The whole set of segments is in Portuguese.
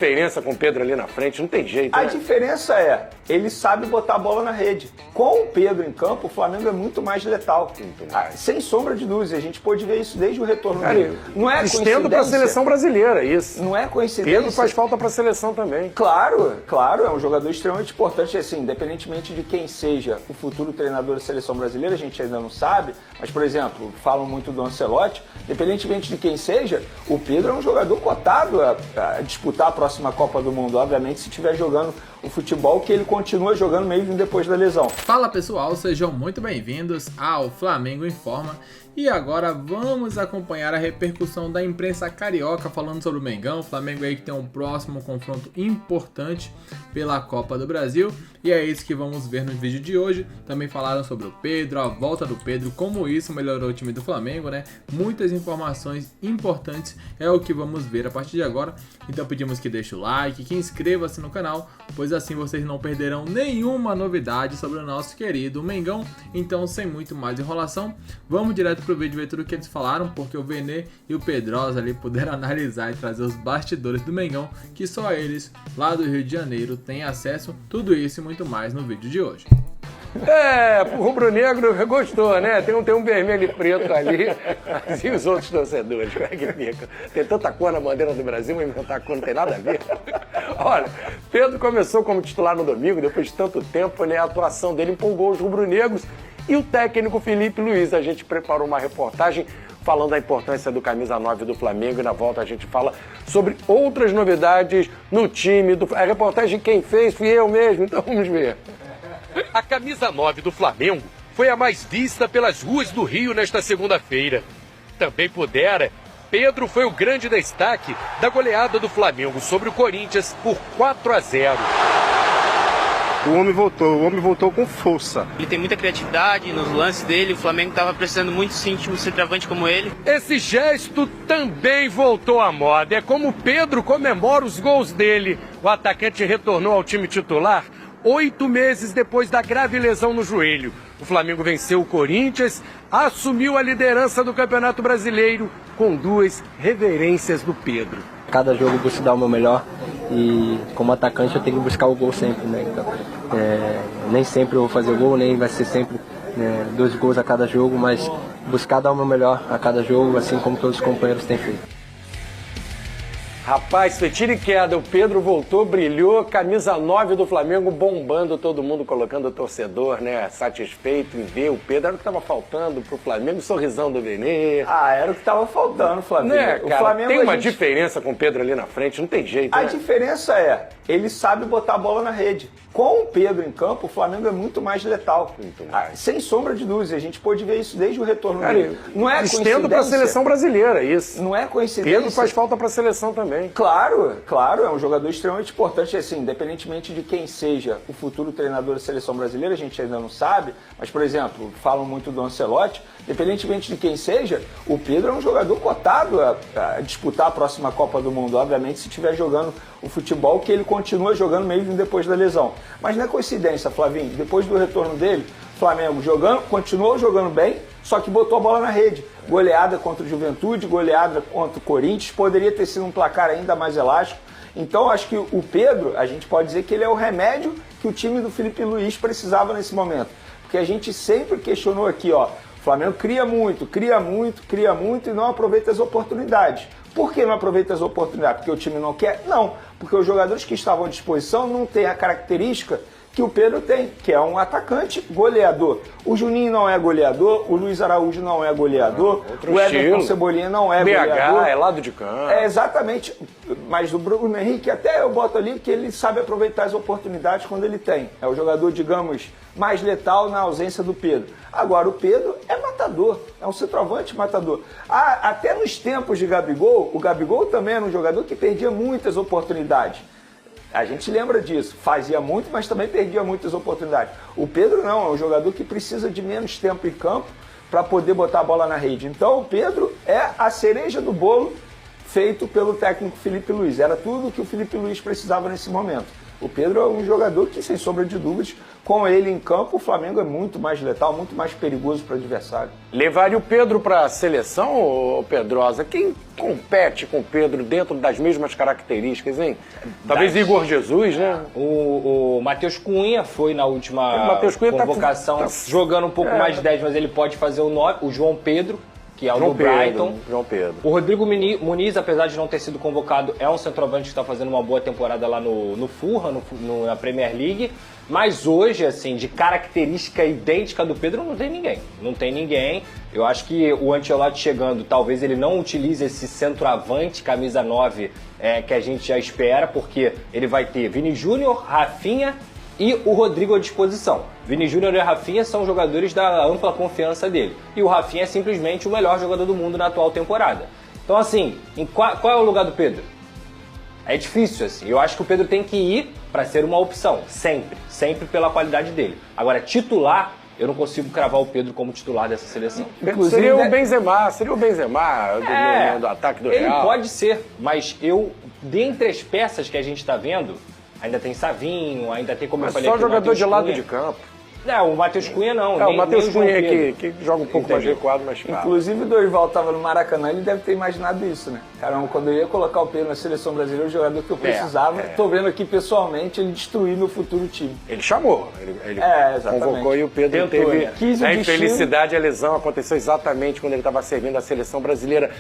Diferença com o Pedro ali na frente, não tem jeito, A né? diferença é, ele sabe botar a bola na rede. Com o Pedro em campo, o Flamengo é muito mais letal. Sem sombra de dúvida, a gente pôde ver isso desde o retorno dele. Não é Estendo para a seleção brasileira, isso. Não é coincidência. Pedro faz falta para a seleção também. Claro, é um jogador extremamente importante, assim, independentemente de quem seja o futuro treinador da seleção brasileira, a gente ainda não sabe, mas, por exemplo, falam muito do Ancelotti, independentemente de quem seja, o Pedro é um jogador cotado a disputar a próxima Copa do Mundo, obviamente, se estiver jogando o futebol que ele continua jogando mesmo depois da lesão. Fala pessoal, sejam muito bem-vindos ao Flamengo Informa. E agora vamos acompanhar a repercussão da imprensa carioca falando sobre o Mengão. O Flamengo aí que tem um próximo confronto importante pela Copa do Brasil. E é isso que vamos ver no vídeo de hoje. Também falaram sobre o Pedro, a volta do Pedro, como isso melhorou o time do Flamengo, né? Muitas informações importantes é o que vamos ver a partir de agora. Então pedimos que deixe o like, que inscreva-se no canal, pois assim vocês não perderão nenhuma novidade sobre o nosso querido Mengão. Então, sem muito mais enrolação, vamos direto pro vídeo ver tudo o que eles falaram, porque o Vene e o Pedrosa ali puderam analisar e trazer os bastidores do Mengão, que só eles, lá do Rio de Janeiro, têm acesso. Tudo isso e muito mais no vídeo de hoje. O rubro-negro gostou, né? Tem um vermelho e preto ali. E os outros torcedores, como é que fica? Tem tanta cor na bandeira do Brasil, mas inventar cor não tem nada a ver. Olha, Pedro começou como titular no domingo, depois de tanto tempo, né? A atuação dele empolgou os rubro-negros e o técnico Felipe Luiz. A gente preparou uma reportagem falando da importância do camisa 9 do Flamengo, e na volta a gente fala sobre outras novidades no time. A reportagem quem fez fui eu mesmo, então vamos ver. A camisa 9 do Flamengo foi a mais vista pelas ruas do Rio nesta segunda-feira. Também pudera, Pedro foi o grande destaque da goleada do Flamengo sobre o Corinthians por 4-0. O homem voltou com força. Ele tem muita criatividade nos lances dele, o Flamengo estava precisando muito sim de um centroavante como ele. Esse gesto também voltou à moda. É como o Pedro comemora os gols dele. O atacante retornou ao time titular 8 meses depois da grave lesão no joelho. O Flamengo venceu o Corinthians, assumiu a liderança do Campeonato Brasileiro com 2 reverências do Pedro. Cada jogo eu busco dar o meu melhor e como atacante eu tenho que buscar o gol sempre, né? Então, nem sempre eu vou fazer o gol, nem vai ser sempre 2 gols a cada jogo, mas buscar dar o meu melhor a cada jogo, assim como todos os companheiros têm feito. Rapaz, foi tiro e queda, o Pedro voltou, brilhou, camisa 9 do Flamengo bombando, todo mundo colocando o torcedor, né, satisfeito em ver o Pedro. Era o que estava faltando pro Flamengo, sorrisão do Vene. Era o que estava faltando, Flamengo. Né, cara, o Flamengo tem uma diferença com o Pedro ali na frente, não tem jeito, A né? diferença é, ele sabe botar a bola na rede. Com o Pedro em campo, o Flamengo é muito mais letal. Sem sombra de dúvida, a gente pôde ver isso desde o retorno dele. Não é coincidência. Estendo para a seleção brasileira, isso. Não é coincidência. Pedro faz falta para a seleção também. Claro, é um jogador extremamente importante, assim, independentemente de quem seja o futuro treinador da seleção brasileira, a gente ainda não sabe, mas, por exemplo, falam muito do Ancelotti, independentemente de quem seja, o Pedro é um jogador cotado a disputar a próxima Copa do Mundo, obviamente, se estiver jogando o futebol que ele continua jogando mesmo depois da lesão. Mas não é coincidência, Flavinho, depois do retorno dele, o Flamengo continuou jogando bem, só que botou a bola na rede. Goleada contra o Juventude, goleada contra o Corinthians, poderia ter sido um placar ainda mais elástico. Então, acho que o Pedro, a gente pode dizer que ele é o remédio que o time do Felipe Luiz precisava nesse momento. Porque a gente sempre questionou aqui, o Flamengo cria muito e não aproveita as oportunidades. Por que não aproveita as oportunidades? Porque o time não quer? Não, porque os jogadores que estavam à disposição não têm a característica que o Pedro tem, que é um atacante goleador. O Juninho não é goleador, o Luiz Araújo não é goleador, o Everton Cebolinha não é goleador. É lado de campo. Exatamente, mas o Bruno Henrique até eu boto ali que ele sabe aproveitar as oportunidades quando ele tem. É o jogador, digamos, mais letal na ausência do Pedro. Agora, o Pedro é matador, é um centroavante matador. Até nos tempos de Gabigol, o Gabigol também era um jogador que perdia muitas oportunidades. A gente lembra disso, fazia muito, mas também perdia muitas oportunidades. O Pedro não, é um jogador que precisa de menos tempo em campo para poder botar a bola na rede. Então o Pedro é a cereja do bolo feito pelo técnico Felipe Luiz. Era tudo que o Felipe Luiz precisava nesse momento. O Pedro é um jogador que, sem sombra de dúvidas, com ele em campo, o Flamengo é muito mais letal, muito mais perigoso para o adversário. Levaria o Pedro para a seleção, ô Pedrosa? Quem compete com o Pedro dentro das mesmas características, hein? Talvez Igor Jesus, né? O Matheus Cunha foi na última Matheus Cunha convocação jogando um pouco mais de 10, mas ele pode fazer o 9. O João Pedro, que é o do Brighton. João Pedro. O Rodrigo Muniz, apesar de não ter sido convocado, é um centroavante que está fazendo uma boa temporada lá no Fulham, na Premier League. Mas hoje, assim, de característica idêntica do Pedro, não tem ninguém. Não tem ninguém. Eu acho que o Ancelotti chegando, talvez ele não utilize esse centroavante, camisa 9, que a gente já espera, porque ele vai ter Vini Júnior, Rafinha e o Rodrigo à disposição. Vini Júnior e Rafinha são jogadores da ampla confiança dele. E o Rafinha é simplesmente o melhor jogador do mundo na atual temporada. Então, assim, qual é o lugar do Pedro? É difícil, assim. Eu acho que o Pedro tem que ir para ser uma opção, sempre. Sempre pela qualidade dele. Agora, titular, eu não consigo cravar o Pedro como titular dessa seleção. Inclusive, seria o Benzema do ataque do Real. Ele pode ser, mas dentre as peças que a gente está vendo, ainda tem Savinho, ainda tem, como eu falei, só jogador de lado Cunha. de campo. Não, o Matheus Cunha não. O Matheus Cunha que joga um pouco Entendeu? mais recuado, mas claro. Inclusive, o Dorival estava no Maracanã, ele deve ter imaginado isso, né? Caramba, quando eu ia colocar o Pedro na seleção brasileira, o jogador que eu precisava, tô vendo aqui pessoalmente ele destruir meu futuro time. Ele chamou, ele exatamente. convocou e o Pedro Tentou, teve né? a infelicidade, a lesão aconteceu exatamente quando ele estava servindo a seleção brasileira.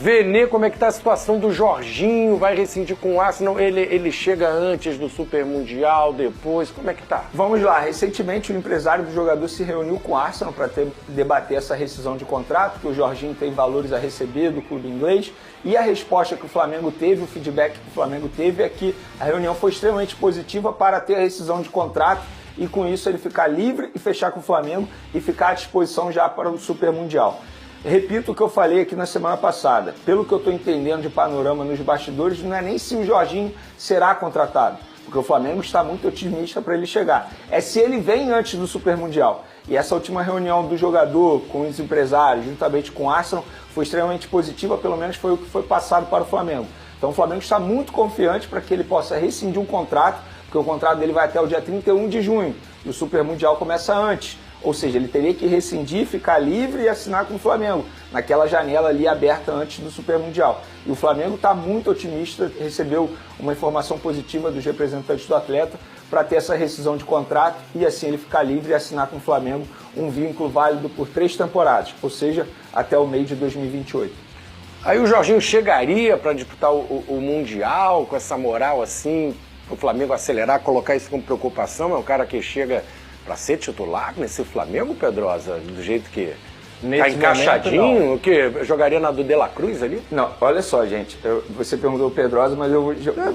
Vê, como é que está a situação do Jorginho, vai rescindir com o Arsenal, ele chega antes do Super Mundial, depois, como é que tá? Vamos lá, recentemente o empresário do jogador se reuniu com o Arsenal para debater essa rescisão de contrato, que o Jorginho tem valores a receber do clube inglês, e a resposta que o Flamengo teve, o feedback que o Flamengo teve é que a reunião foi extremamente positiva para ter a rescisão de contrato e com isso ele ficar livre e fechar com o Flamengo e ficar à disposição já para o Super Mundial. Repito o que eu falei aqui na semana passada. Pelo que eu estou entendendo de panorama nos bastidores, não é nem se o Jorginho será contratado, porque o Flamengo está muito otimista para ele chegar. É se ele vem antes do Super Mundial. E essa última reunião do jogador com os empresários, juntamente com o Arsenal, foi extremamente positiva, pelo menos foi o que foi passado para o Flamengo. Então o Flamengo está muito confiante para que ele possa rescindir um contrato, porque o contrato dele vai até o dia 31 de junho, e o Super Mundial começa antes. Ou seja, ele teria que rescindir, ficar livre e assinar com o Flamengo, naquela janela ali aberta antes do Super Mundial. E o Flamengo está muito otimista, recebeu uma informação positiva dos representantes do atleta para ter essa rescisão de contrato e assim ele ficar livre e assinar com o Flamengo um vínculo válido por 3 temporadas, ou seja, até o meio de 2028. Aí o Jorginho chegaria para disputar o Mundial com essa moral assim, o Flamengo acelerar, colocar isso como preocupação, é um cara que chega para ser titular nesse Flamengo, Pedrosa, do jeito que tá encaixadinho, momento, o que jogaria na do De La Cruz ali? Não, olha só, gente, você perguntou o Pedrosa, mas eu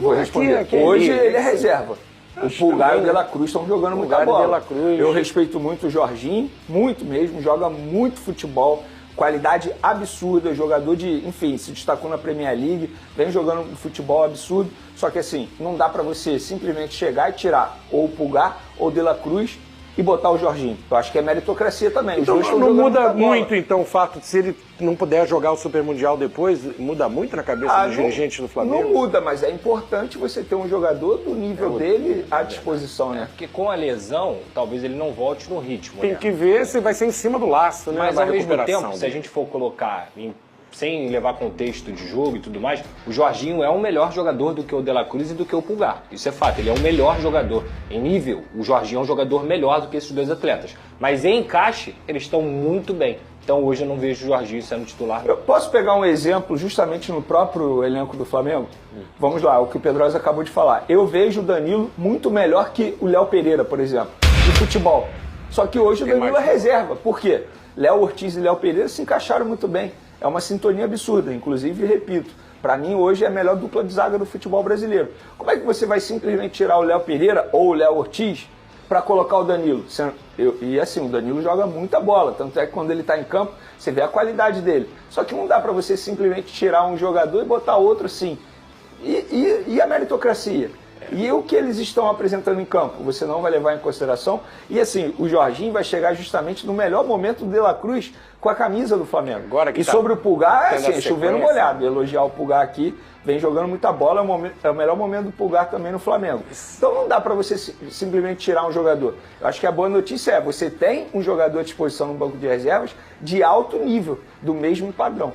vou responder. Aqui, Hoje ali, ele é reserva. O Pulgar e o De La Cruz estão jogando muita bola. De La Cruz. Eu respeito muito o Jorginho, muito mesmo, joga muito futebol, qualidade absurda, jogador enfim, se destacou na Premier League, vem jogando futebol absurdo, só que assim, não dá para você simplesmente chegar e tirar ou o Pulgar ou o De La Cruz e botar o Jorginho. Eu acho que é meritocracia também. Então Os dois não muda muita bola. muito então o fato de se ele não puder jogar o Super Mundial depois, muda muito na cabeça dos dirigentes do Flamengo? Não muda, mas é importante você ter um jogador do nível dele à disposição, né? Porque com a lesão, talvez ele não volte no ritmo. Tem que ver se vai ser em cima do laço, né? Mas da ao mesmo recuperação tempo, se a dele. gente for colocar sem levar contexto de jogo e tudo mais, o Jorginho é um melhor jogador do que o De La Cruz e do que o Pulgar. Isso é fato, ele é um melhor jogador. Em nível, o Jorginho é um jogador melhor do que esses dois atletas. Mas em encaixe, eles estão muito bem. Então hoje eu não vejo o Jorginho sendo titular. Eu posso pegar um exemplo justamente no próprio elenco do Flamengo? Vamos lá, o que o Pedrosa acabou de falar. Eu vejo o Danilo muito melhor que o Léo Pereira, por exemplo, de futebol. Só que hoje o Danilo é reserva. Por quê? Léo Ortiz e Léo Pereira se encaixaram muito bem. É uma sintonia absurda, inclusive, repito, para mim hoje é a melhor dupla de zaga do futebol brasileiro. Como é que você vai simplesmente tirar o Léo Pereira ou o Léo Ortiz para colocar o Danilo? E assim, o Danilo joga muita bola, tanto é que quando ele está em campo, você vê a qualidade dele. Só que não dá para você simplesmente tirar um jogador e botar outro assim. E a meritocracia? E o que eles estão apresentando em campo, você não vai levar em consideração. E assim, o Jorginho vai chegar justamente no melhor momento do De La Cruz com a camisa do Flamengo. Agora que e tá sobre o Pulgar, tendo a assim, chovendo sequência. molhado. Elogiar o Pulgar aqui, vem jogando muita bola, é o melhor momento do Pulgar também no Flamengo. Então não dá para você simplesmente tirar um jogador. Eu acho que a boa notícia é, você tem um jogador à disposição no banco de reservas de alto nível, do mesmo padrão.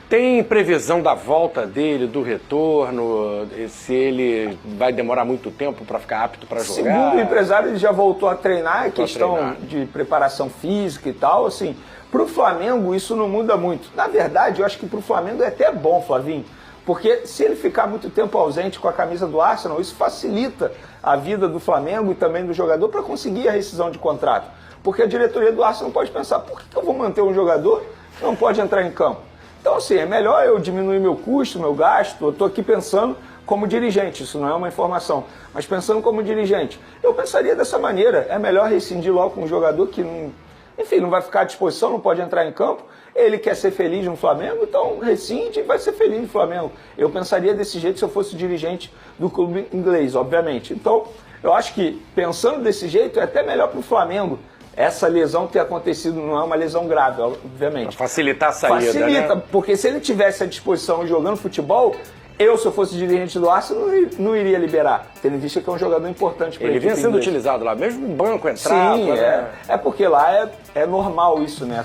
Tem previsão da volta dele, do retorno, se ele vai demorar muito tempo para ficar apto para jogar? Segundo o empresário, ele já voltou a treinar, Voltou a questão treinar. de preparação física e tal, assim. Para o Flamengo isso não muda muito. Na verdade, eu acho que para o Flamengo é até bom, Flavinho, porque se ele ficar muito tempo ausente com a camisa do Arsenal, isso facilita a vida do Flamengo e também do jogador para conseguir a rescisão de contrato. Porque a diretoria do Arsenal pode pensar, por que eu vou manter um jogador que não pode entrar em campo? Então, assim, é melhor eu diminuir meu custo, meu gasto. Eu estou aqui pensando como dirigente, isso não é uma informação, mas pensando como dirigente. Eu pensaria dessa maneira, é melhor rescindir logo com um jogador que, não vai ficar à disposição, não pode entrar em campo. Ele quer ser feliz no Flamengo, então rescinde e vai ser feliz no Flamengo. Eu pensaria desse jeito se eu fosse dirigente do clube inglês, obviamente. Então, eu acho que, pensando desse jeito, é até melhor para o Flamengo essa lesão ter acontecido, não é uma lesão grave, obviamente. Pra facilitar a saída, Facilita, né? porque se ele tivesse à disposição e jogando futebol, se eu fosse dirigente do Arsenal, não iria liberar, tendo em vista que é um jogador importante para a Ele equipe vinha sendo inglesa. utilizado lá, mesmo no banco entrava. Sim, né? é porque lá é normal isso, né?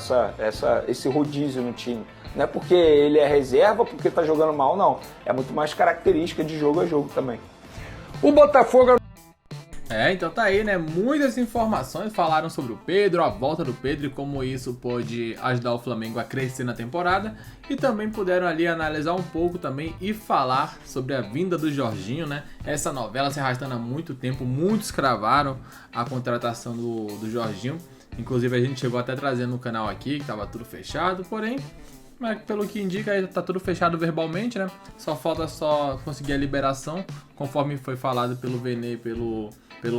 Esse rodízio no time. Não é porque ele é reserva, porque está jogando mal, não. É muito mais característica de jogo a jogo também. O Botafogo... Então tá aí, né? Muitas informações falaram sobre o Pedro, a volta do Pedro e como isso pode ajudar o Flamengo a crescer na temporada. E também puderam ali analisar um pouco também e falar sobre a vinda do Jorginho, né? Essa novela se arrastando há muito tempo, muitos cravaram a contratação do Jorginho. Inclusive a gente chegou até trazendo no canal aqui que tava tudo fechado, porém... Mas pelo que indica, tá tudo fechado verbalmente, né? Só falta conseguir a liberação, conforme foi falado pelo Vene, pelo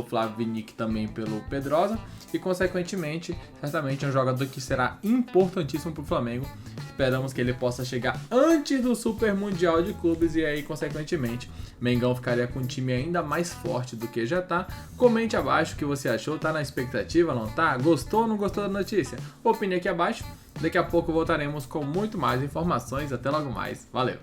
Flávio Vinick, também pelo Pedrosa. E, consequentemente, certamente é um jogador que será importantíssimo pro Flamengo. Esperamos que ele possa chegar antes do Super Mundial de Clubes e aí, consequentemente, Mengão ficaria com um time ainda mais forte do que já tá. Comente abaixo o que você achou, tá na expectativa, não tá? Gostou ou não gostou da notícia? Opine aqui abaixo. Daqui a pouco voltaremos com muito mais informações. Até logo mais. Valeu!